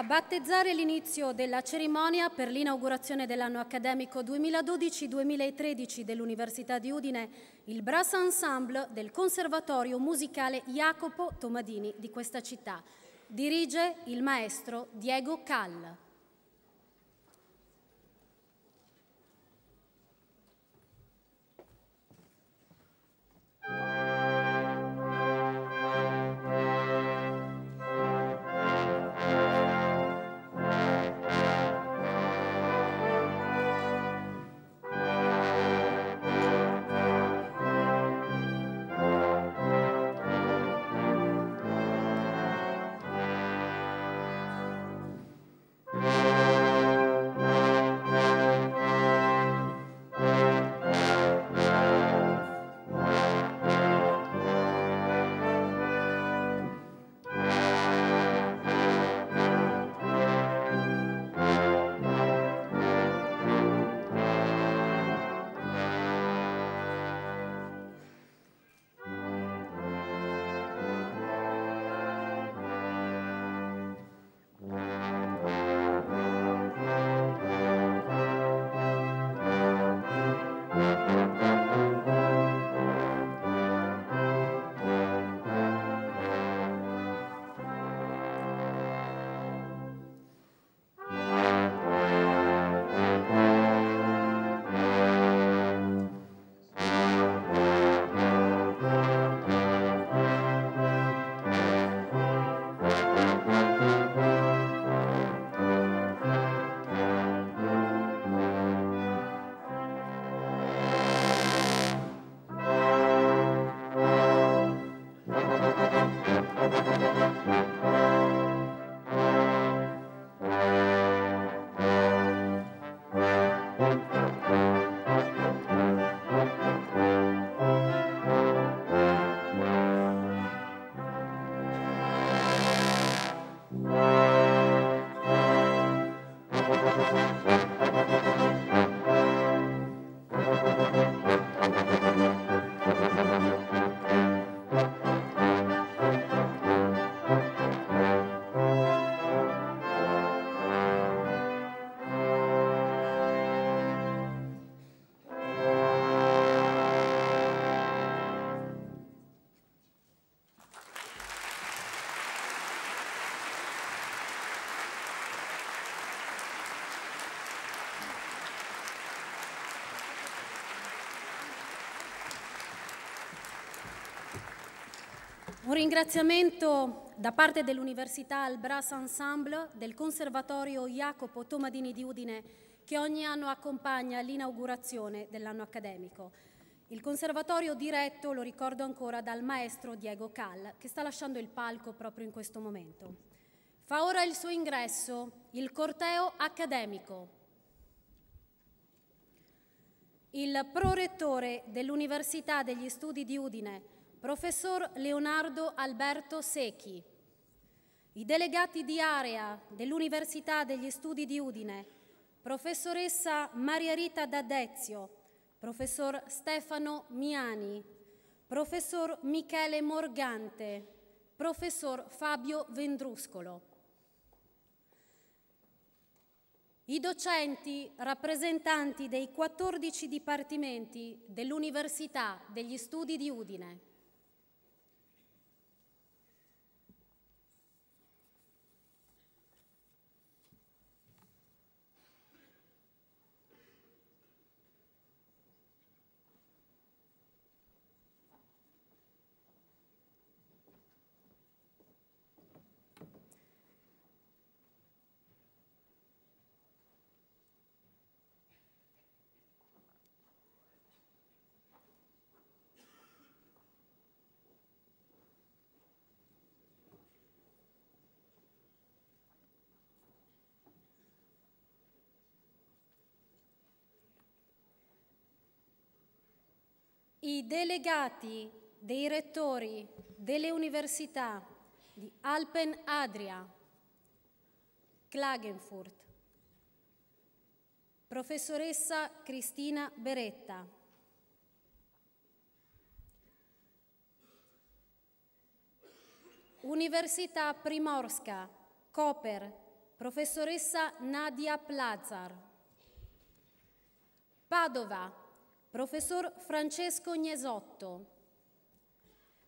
A battezzare l'inizio della cerimonia per l'inaugurazione dell'anno accademico 2012-2013 dell'Università di Udine, il Brass Ensemble del Conservatorio Musicale Jacopo Tomadini di questa città. Dirige il maestro Diego Cal. Un ringraziamento da parte dell'Università al Brass Ensemble del Conservatorio Jacopo Tomadini di Udine, che ogni anno accompagna l'inaugurazione dell'anno accademico. Il conservatorio diretto, lo ricordo ancora, dal maestro Diego Cal, che sta lasciando il palco proprio in questo momento. Fa ora il suo ingresso il corteo accademico. Il prorettore dell'Università degli Studi di Udine, Professor Leonardo Alberto Secchi, i delegati di area dell'Università degli Studi di Udine, Professoressa Maria Rita D'Adezio, Professor Stefano Miani, Professor Michele Morgante, Professor Fabio Vendruscolo. I docenti rappresentanti dei 14 dipartimenti dell'Università degli Studi di Udine. I delegati dei rettori delle università di Alpen Adria, Klagenfurt, professoressa Cristina Beretta, Università Primorska, Koper, professoressa Nadia Plazar. Padova, professor Francesco Gnesotto.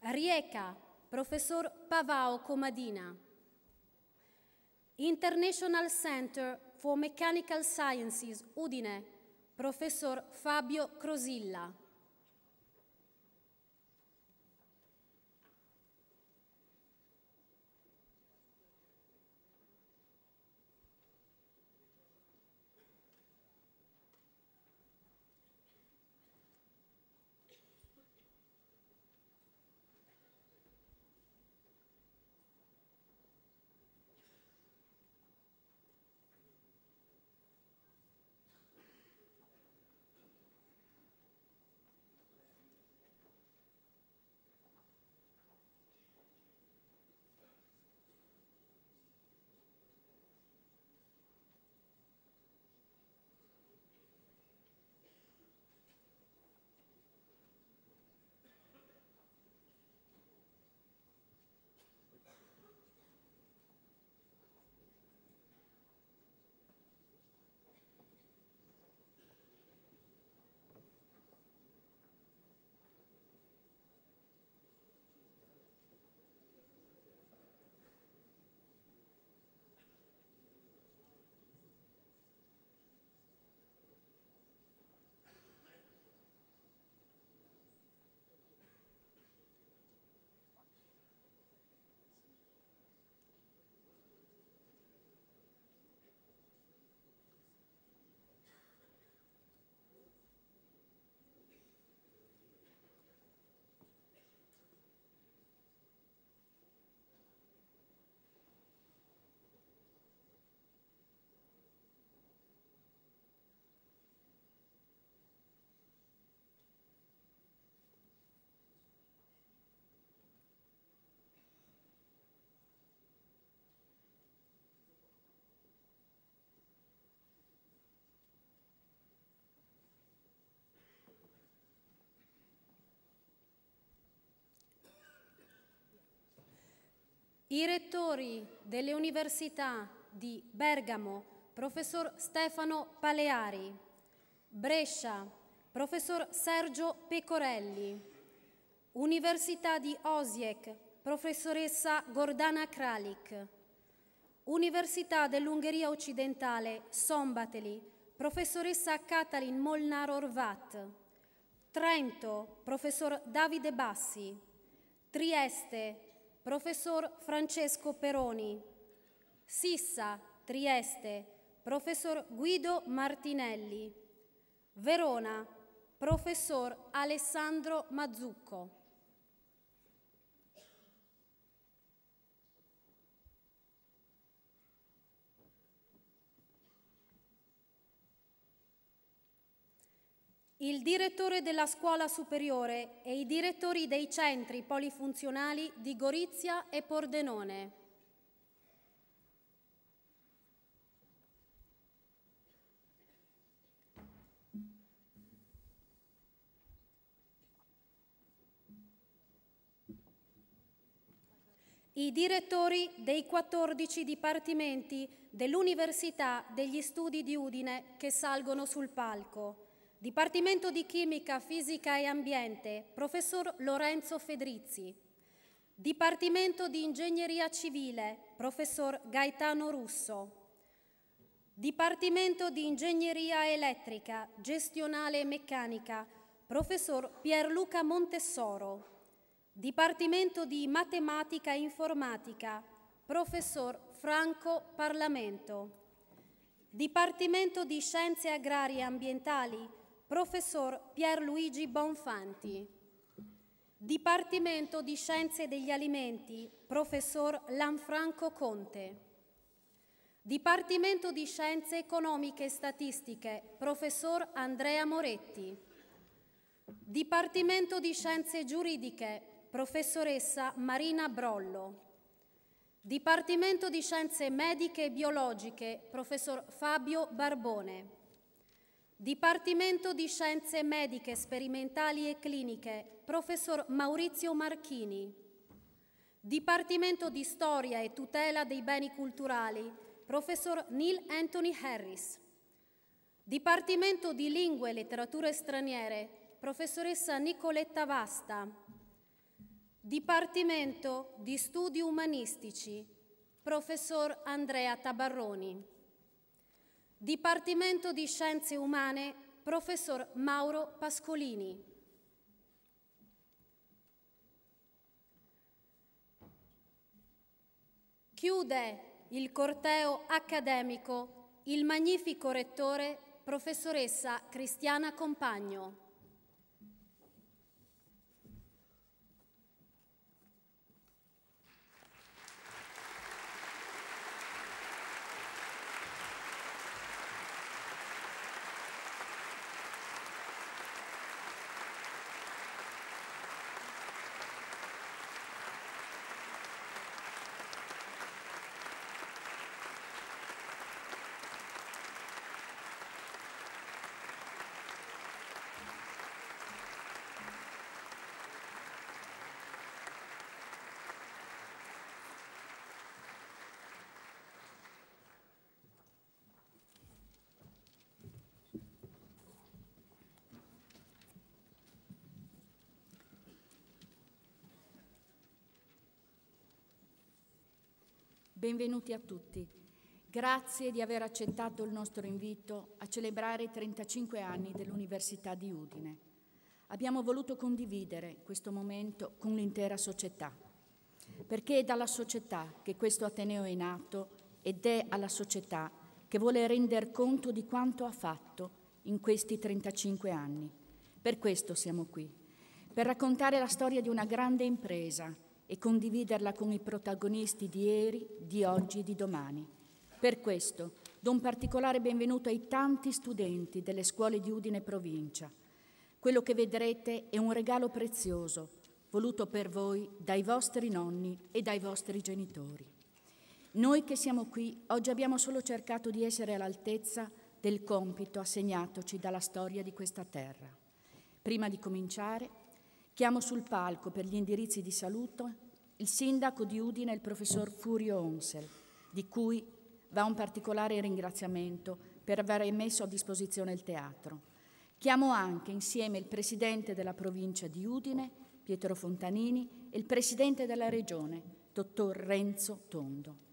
Rijeka, professor Pavao Comadina. International Center for Mechanical Sciences, Udine, professor Fabio Crosilla. I rettori delle università di Bergamo, professor Stefano Paleari, Brescia, professor Sergio Pecorelli, Università di Osijek, professoressa Gordana Kralik, Università dell'Ungheria Occidentale, Szombathely, professoressa Katalin Molnar-Horvat, Trento, professor Davide Bassi, Trieste, professor Francesco Peroni, Sissa, Trieste, professor Guido Martinelli, Verona, professor Alessandro Mazzucco. Il direttore della scuola superiore e i direttori dei centri polifunzionali di Gorizia e Pordenone. I direttori dei 14 dipartimenti dell'Università degli Studi di Udine che salgono sul palco. Dipartimento di Chimica, Fisica e Ambiente, professor Lorenzo Fedrizzi. Dipartimento di Ingegneria Civile, professor Gaetano Russo. Dipartimento di Ingegneria Elettrica, Gestionale e Meccanica, professor Pierluca Montessoro. Dipartimento di Matematica e Informatica, professor Franco Parlamento. Dipartimento di Scienze Agrarie e Ambientali, professor Pierluigi Bonfanti. Dipartimento di Scienze degli Alimenti, professor Lanfranco Conte. Dipartimento di Scienze Economiche e Statistiche, professor Andrea Moretti. Dipartimento di Scienze Giuridiche, professoressa Marina Brollo. Dipartimento di Scienze Mediche e Biologiche, professor Fabio Barbone. Dipartimento di Scienze Mediche, Sperimentali e Cliniche, professor Maurizio Marchini. Dipartimento di Storia e Tutela dei Beni Culturali, Professor Neil Anthony Harris. Dipartimento di Lingue e Letterature Straniere, Professoressa Nicoletta Vasta. Dipartimento di Studi Umanistici, Professor Andrea Tabarroni. Dipartimento di Scienze Umane, Professor Mauro Pascolini. Chiude il corteo accademico il magnifico rettore, Professoressa Cristiana Compagno. Benvenuti a tutti. Grazie di aver accettato il nostro invito a celebrare i 35 anni dell'Università di Udine. Abbiamo voluto condividere questo momento con l'intera società, perché è dalla società che questo Ateneo è nato ed è alla società che vuole render conto di quanto ha fatto in questi 35 anni. Per questo siamo qui, per raccontare la storia di una grande impresa e condividerla con i protagonisti di ieri, di oggi e di domani. Per questo do un particolare benvenuto ai tanti studenti delle scuole di Udine provincia. Quello che vedrete è un regalo prezioso, voluto per voi dai vostri nonni e dai vostri genitori. Noi che siamo qui oggi abbiamo solo cercato di essere all'altezza del compito assegnatoci dalla storia di questa terra. Prima di cominciare, chiamo sul palco per gli indirizzi di saluto il sindaco di Udine, il professor Furio Onsel, di cui va un particolare ringraziamento per aver messo a disposizione il teatro. Chiamo anche insieme il presidente della provincia di Udine, Pietro Fontanini, e il presidente della regione, dottor Renzo Tondo.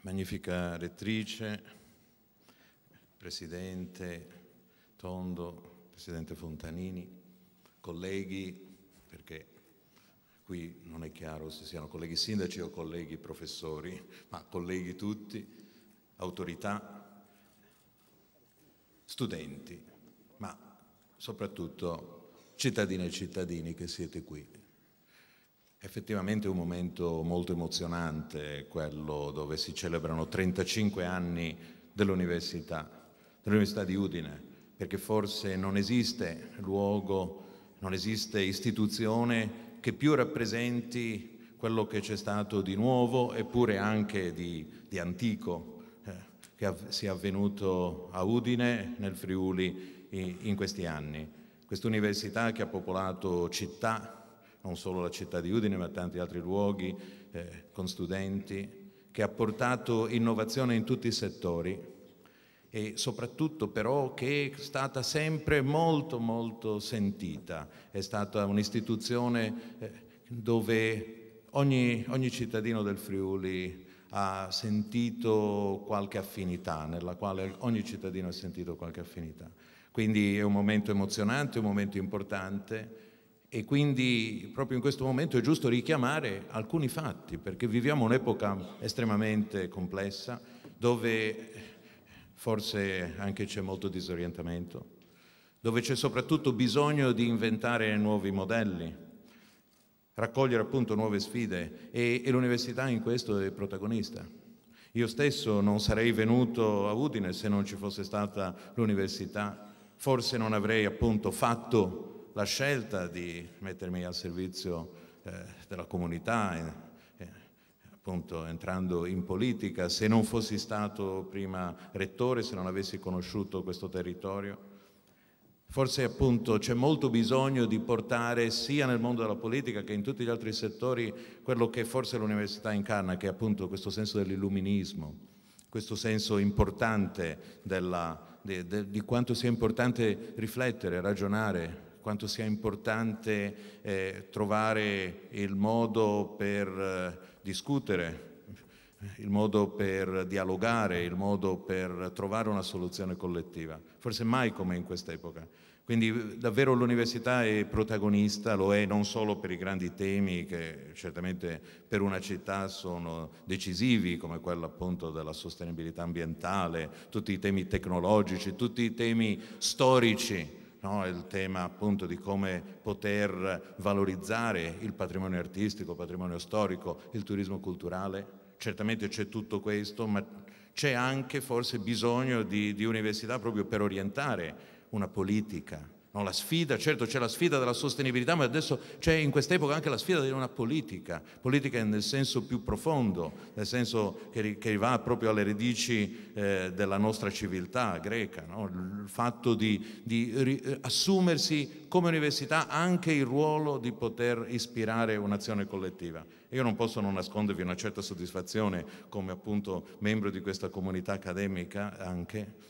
Magnifica rettrice, Presidente Tondo, Presidente Fontanini, colleghi, perché qui non è chiaro se siano colleghi sindaci o colleghi professori, ma colleghi tutti, autorità, studenti, ma soprattutto cittadine e cittadini che siete qui. Effettivamente è un momento molto emozionante, quello dove si celebrano 35 anni dell'Università di Udine, perché forse non esiste luogo, non esiste istituzione che più rappresenti quello che c'è stato di nuovo eppure anche di antico che sia avvenuto a Udine, nel Friuli, in questi anni. Questa università che ha popolato città, non solo la città di Udine ma tanti altri luoghi, con studenti, che ha portato innovazione in tutti i settori e soprattutto però che è stata sempre molto molto sentita. È stata un'istituzione dove ogni cittadino del Friuli ha sentito qualche affinità, nella quale ogni cittadino ha sentito qualche affinità. Quindi è un momento emozionante, un momento importante. E quindi proprio in questo momento è giusto richiamare alcuni fatti, perché viviamo un'epoca estremamente complessa, dove forse anche c'è molto disorientamento, dove c'è soprattutto bisogno di inventare nuovi modelli, raccogliere appunto nuove sfide e l'università in questo è protagonista. Io stesso non sarei venuto a Udine se non ci fosse stata l'università, forse non avrei appunto fatto la scelta di mettermi al servizio della comunità, appunto entrando in politica, se non fossi stato prima rettore, se non avessi conosciuto questo territorio. Forse appunto c'è molto bisogno di portare sia nel mondo della politica che in tutti gli altri settori quello che forse l'università incarna, che è appunto questo senso dell'illuminismo, questo senso importante di quanto sia importante riflettere, ragionare, quanto sia importante trovare il modo per discutere, il modo per dialogare, il modo per trovare una soluzione collettiva, forse mai come in quest'epoca. Quindi davvero l'università è protagonista, lo è non solo per i grandi temi che certamente per una città sono decisivi, come quello appunto della sostenibilità ambientale, tutti i temi tecnologici, tutti i temi storici, no? Il tema appunto di come poter valorizzare il patrimonio artistico, il patrimonio storico, il turismo culturale. Certamente c'è tutto questo, ma c'è anche forse bisogno di università proprio per orientare una politica. No, la sfida, certo c'è la sfida della sostenibilità, ma adesso c'è in quest'epoca anche la sfida di una politica nel senso più profondo, nel senso che va proprio alle radici della nostra civiltà greca, no? Il fatto di assumersi come università anche il ruolo di poter ispirare un'azione collettiva. Io non posso non nascondervi una certa soddisfazione come appunto membro di questa comunità accademica anche,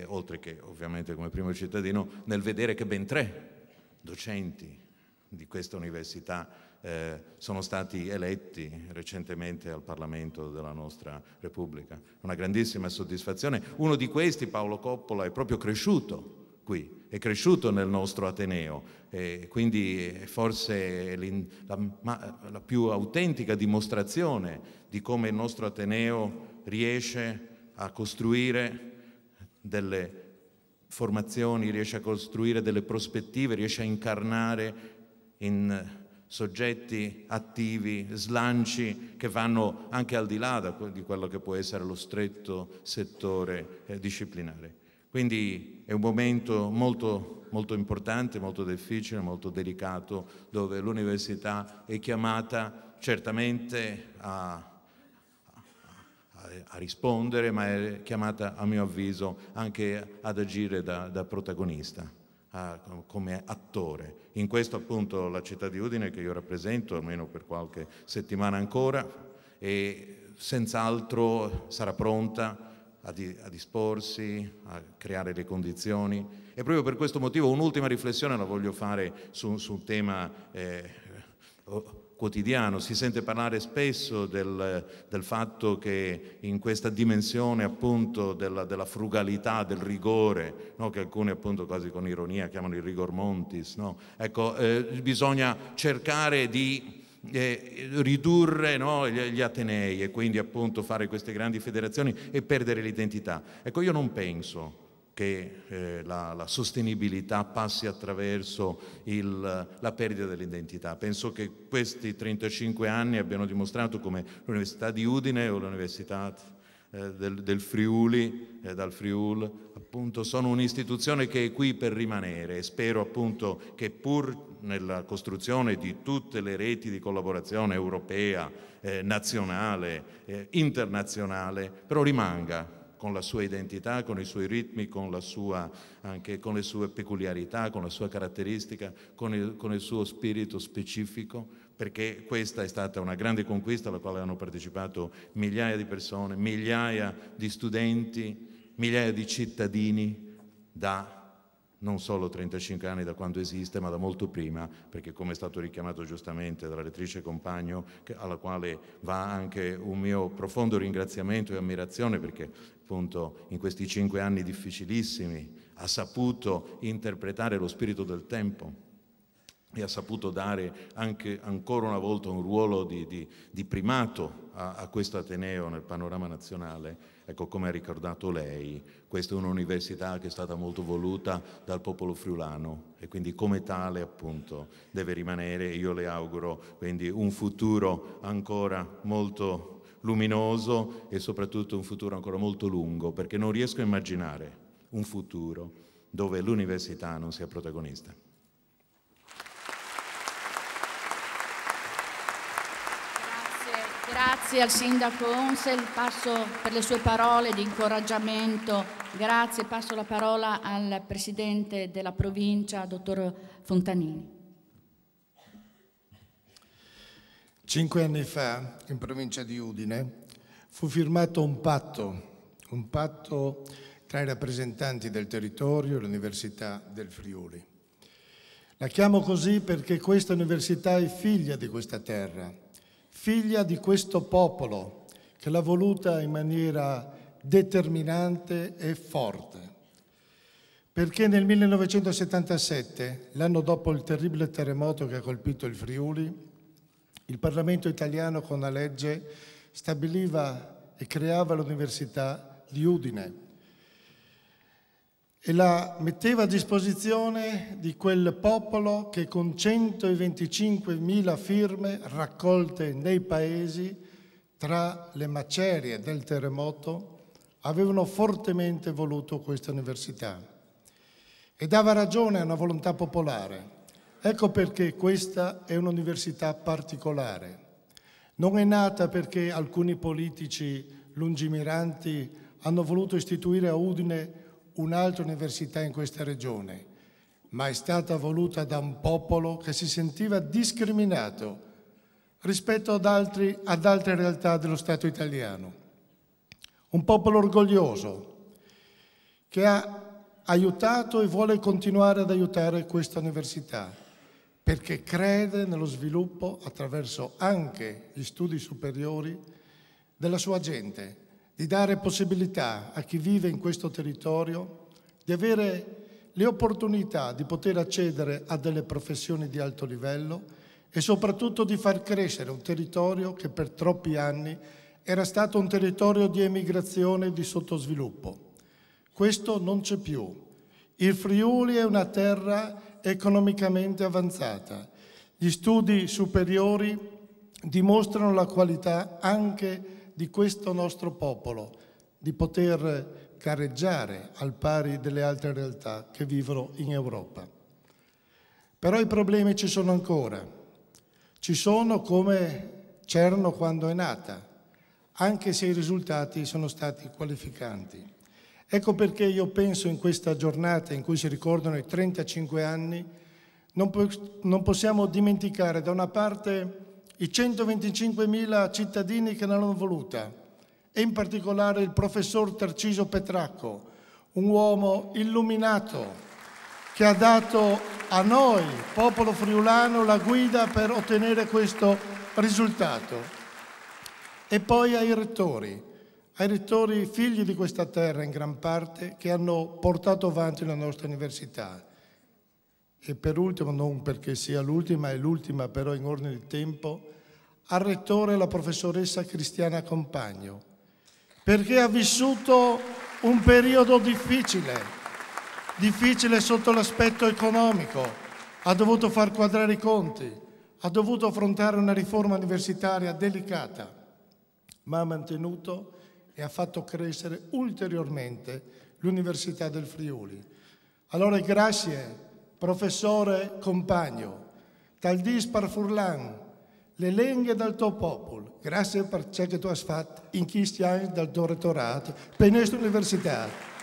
oltre che ovviamente come primo cittadino, nel vedere che ben 3 docenti di questa università sono stati eletti recentemente al Parlamento della nostra Repubblica. Una grandissima soddisfazione. Uno di questi, Paolo Coppola, è proprio cresciuto qui, è cresciuto nel nostro Ateneo, quindi forse la più autentica dimostrazione di come il nostro Ateneo riesce a costruire delle formazioni, riesce a costruire delle prospettive, riesce a incarnare in soggetti attivi, slanci che vanno anche al di là di quello che può essere lo stretto settore disciplinare. Quindi è un momento molto, molto importante, molto difficile, molto delicato, dove l'università è chiamata certamente a rispondere, ma è chiamata, a mio avviso, anche ad agire da protagonista, come attore. In questo appunto la città di Udine, che io rappresento, almeno per qualche settimana ancora, e senz'altro sarà pronta a disporsi, a creare le condizioni. E proprio per questo motivo un'ultima riflessione la voglio fare su un tema quotidiano. Si sente parlare spesso del fatto che in questa dimensione appunto della frugalità, del rigore, no? Che alcuni appunto quasi con ironia chiamano il rigor montis, no? Ecco, bisogna cercare di ridurre, no, gli atenei e quindi appunto fare queste grandi federazioni e perdere l'identità. Ecco, io non penso che la sostenibilità passi attraverso la perdita dell'identità. Penso che questi 35 anni abbiano dimostrato come l'Università di Udine o l'Università del Friuli, dal Friul, appunto sono un'istituzione che è qui per rimanere, e spero appunto che pur nella costruzione di tutte le reti di collaborazione europea, nazionale, internazionale, però rimanga con la sua identità, con i suoi ritmi, anche con le sue peculiarità, con la sua caratteristica, con il suo spirito specifico, perché questa è stata una grande conquista alla quale hanno partecipato migliaia di persone, migliaia di studenti, migliaia di cittadini da non solo 35 anni da quando esiste, ma da molto prima, perché come è stato richiamato giustamente dalla rettrice Compagno, alla quale va anche un mio profondo ringraziamento e ammirazione, perché appunto in questi 5 anni difficilissimi ha saputo interpretare lo spirito del tempo e ha saputo dare anche ancora una volta un ruolo di primato a questo Ateneo nel panorama nazionale. Ecco, come ha ricordato lei, questa è un'università che è stata molto voluta dal popolo friulano e quindi come tale appunto deve rimanere. Io le auguro quindi un futuro ancora molto luminoso e soprattutto un futuro ancora molto lungo, perché non riesco a immaginare un futuro dove l'università non sia protagonista. Grazie al Sindaco Onsel, passo per le sue parole di incoraggiamento. Grazie, passo la parola al Presidente della Provincia, Dottor Fontanini. 5 anni fa, in provincia di Udine, fu firmato un patto tra i rappresentanti del territorio e l'Università del Friuli. La chiamo così perché questa università è figlia di questa terra, figlia di questo popolo che l'ha voluta in maniera determinante e forte. Perché nel 1977, l'anno dopo il terribile terremoto che ha colpito il Friuli, il Parlamento italiano con una legge stabiliva e creava l'Università di Udine e la metteva a disposizione di quel popolo che con 125.000 firme raccolte nei paesi tra le macerie del terremoto avevano fortemente voluto questa università e dava ragione a una volontà popolare. Ecco perché questa è un'università particolare. Non è nata perché alcuni politici lungimiranti hanno voluto istituire a Udine un'altra università in questa regione, ma è stata voluta da un popolo che si sentiva discriminato rispetto ad altre realtà dello Stato italiano. Un popolo orgoglioso che ha aiutato e vuole continuare ad aiutare questa università, perché crede nello sviluppo, attraverso anche gli studi superiori, della sua gente, di dare possibilità a chi vive in questo territorio di avere le opportunità di poter accedere a delle professioni di alto livello e soprattutto di far crescere un territorio che per troppi anni era stato un territorio di emigrazione e di sottosviluppo. Questo non c'è più. Il Friuli è una terra economicamente avanzata. Gli studi superiori dimostrano la qualità anche di questo nostro popolo, di poter gareggiare al pari delle altre realtà che vivono in Europa. Però i problemi ci sono ancora. Ci sono come c'erano quando è nata, anche se i risultati sono stati qualificanti. Ecco perché io penso in questa giornata in cui si ricordano i 35 anni, non possiamo dimenticare da una parte i 125.000 cittadini che l'hanno voluta e in particolare il professor Tarcisio Petracco, un uomo illuminato che ha dato a noi, popolo friulano, la guida per ottenere questo risultato. E poi ai rettori figli di questa terra in gran parte, che hanno portato avanti la nostra università. E per ultimo, non perché sia l'ultima, è l'ultima però in ordine di tempo, al rettore la professoressa Cristiana Compagno, perché ha vissuto un periodo difficile sotto l'aspetto economico, ha dovuto far quadrare i conti, ha dovuto affrontare una riforma universitaria delicata, ma ha mantenuto e ha fatto crescere ulteriormente l'Università del Friuli. Allora grazie, professore Compagno, dal dispar Furlan, le lenghe del tuo popolo, grazie per ciò che tu hai fatto in questi anni dal tuo rettorato per questa università.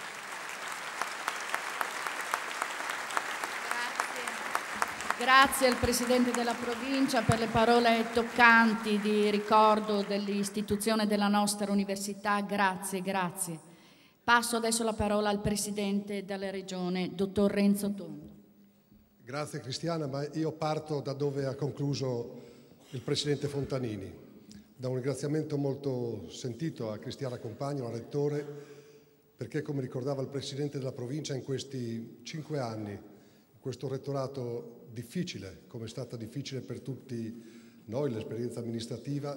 Grazie al Presidente della Provincia per le parole toccanti di ricordo dell'istituzione della nostra università. Grazie, grazie. Passo adesso la parola al Presidente della Regione, Dottor Renzo Tondo. Grazie Cristiana, ma io parto da dove ha concluso il Presidente Fontanini, da un ringraziamento molto sentito a Cristiana Compagno, al Rettore, perché come ricordava il Presidente della Provincia in questi 5 anni, questo rettorato difficile, come è stata difficile per tutti noi l'esperienza amministrativa,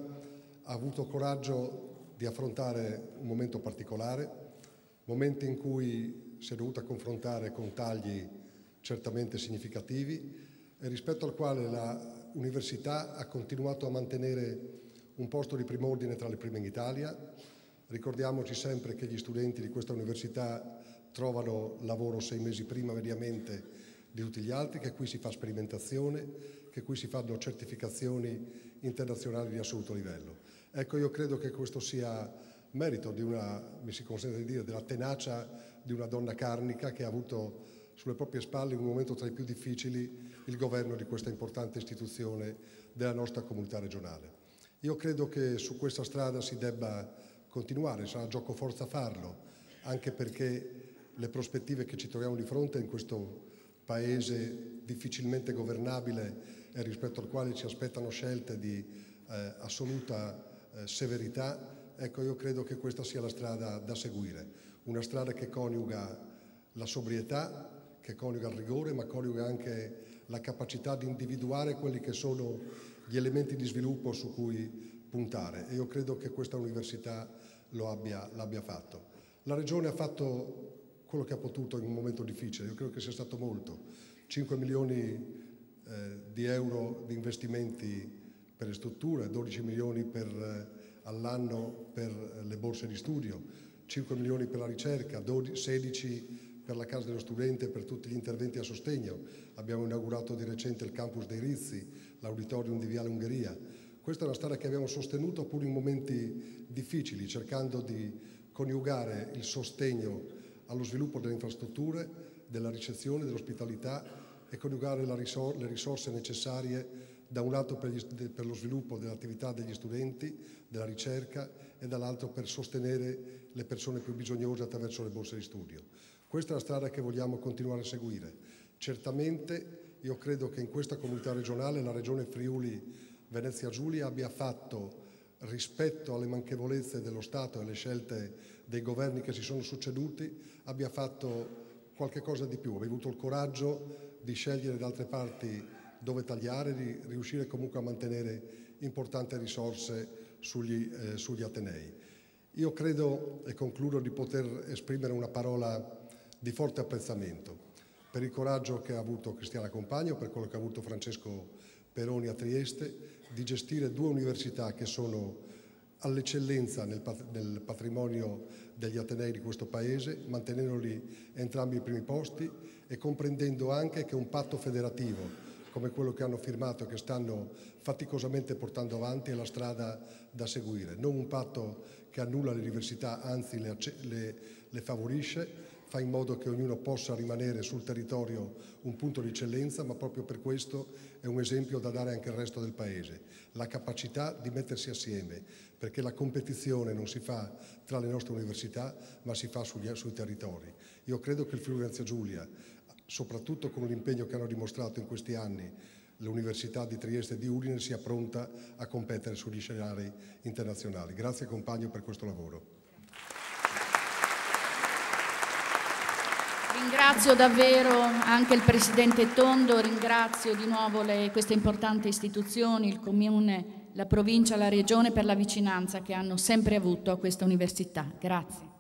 ha avuto coraggio di affrontare un momento particolare, momenti in cui si è dovuta confrontare con tagli certamente significativi e rispetto al quale l'università ha continuato a mantenere un posto di prim'ordine tra le prime in Italia. Ricordiamoci sempre che gli studenti di questa università trovano lavoro 6 mesi prima mediamente di tutti gli altri, che qui si fa sperimentazione, che qui si fanno certificazioni internazionali di assoluto livello. Ecco, io credo che questo sia merito di mi si consente di dire, della tenacia di una donna carnica che ha avuto sulle proprie spalle in un momento tra i più difficili il governo di questa importante istituzione della nostra comunità regionale. Io credo che su questa strada si debba continuare, sarà giocoforza farlo, anche perché le prospettive che ci troviamo di fronte in questo paese difficilmente governabile e rispetto al quale ci aspettano scelte di assoluta severità, ecco, io credo che questa sia la strada da seguire, una strada che coniuga la sobrietà, che coniuga il rigore, ma coniuga anche la capacità di individuare quelli che sono gli elementi di sviluppo su cui puntare, e io credo che questa università l'abbia fatto. La Regione ha fatto quello che ha potuto in un momento difficile, io credo che sia stato molto. 5 milioni di euro di investimenti per le strutture, 12 milioni all'anno per le borse di studio, 5 milioni per la ricerca, 16 per la casa dello studente e per tutti gli interventi a sostegno. Abbiamo inaugurato di recente il campus dei Rizzi, l'auditorium di Viale Ungheria. Questa è una strada che abbiamo sostenuto pur in momenti difficili, cercando di coniugare il sostegno allo sviluppo delle infrastrutture, della ricezione, dell'ospitalità e coniugare le risorse necessarie da un lato per lo sviluppo dell'attività degli studenti, della ricerca e dall'altro per sostenere le persone più bisognose attraverso le borse di studio. Questa è la strada che vogliamo continuare a seguire. Certamente io credo che in questa comunità regionale la Regione Friuli Venezia Giulia abbia fatto, rispetto alle manchevolezze dello Stato e alle scelte dei governi che si sono succeduti, abbia fatto qualche cosa di più, abbia avuto il coraggio di scegliere da altre parti dove tagliare, di riuscire comunque a mantenere importanti risorse sugli atenei. Io credo, e concludo, di poter esprimere una parola di forte apprezzamento per il coraggio che ha avuto Cristiana Compagno, per quello che ha avuto Francesco Peroni a Trieste, di gestire 2 università che sono all'eccellenza nel patrimonio degli atenei di questo Paese, mantenendoli entrambi ai primi posti e comprendendo anche che un patto federativo come quello che hanno firmato e che stanno faticosamente portando avanti è la strada da seguire. Non un patto che annulla le università, anzi le favorisce, fa in modo che ognuno possa rimanere sul territorio un punto di eccellenza, ma proprio per questo è un esempio da dare anche al resto del Paese. La capacità di mettersi assieme, perché la competizione non si fa tra le nostre università, ma si fa sui territori. Io credo che il Friuli Venezia Giulia, soprattutto con l'impegno che hanno dimostrato in questi anni l'Università di Trieste e di Udine, sia pronta a competere sugli scenari internazionali. Grazie compagno per questo lavoro. Ringrazio davvero anche il Presidente Tondo, ringrazio di nuovo queste importanti istituzioni, il Comune, la Provincia, la Regione per la vicinanza che hanno sempre avuto a questa università. Grazie.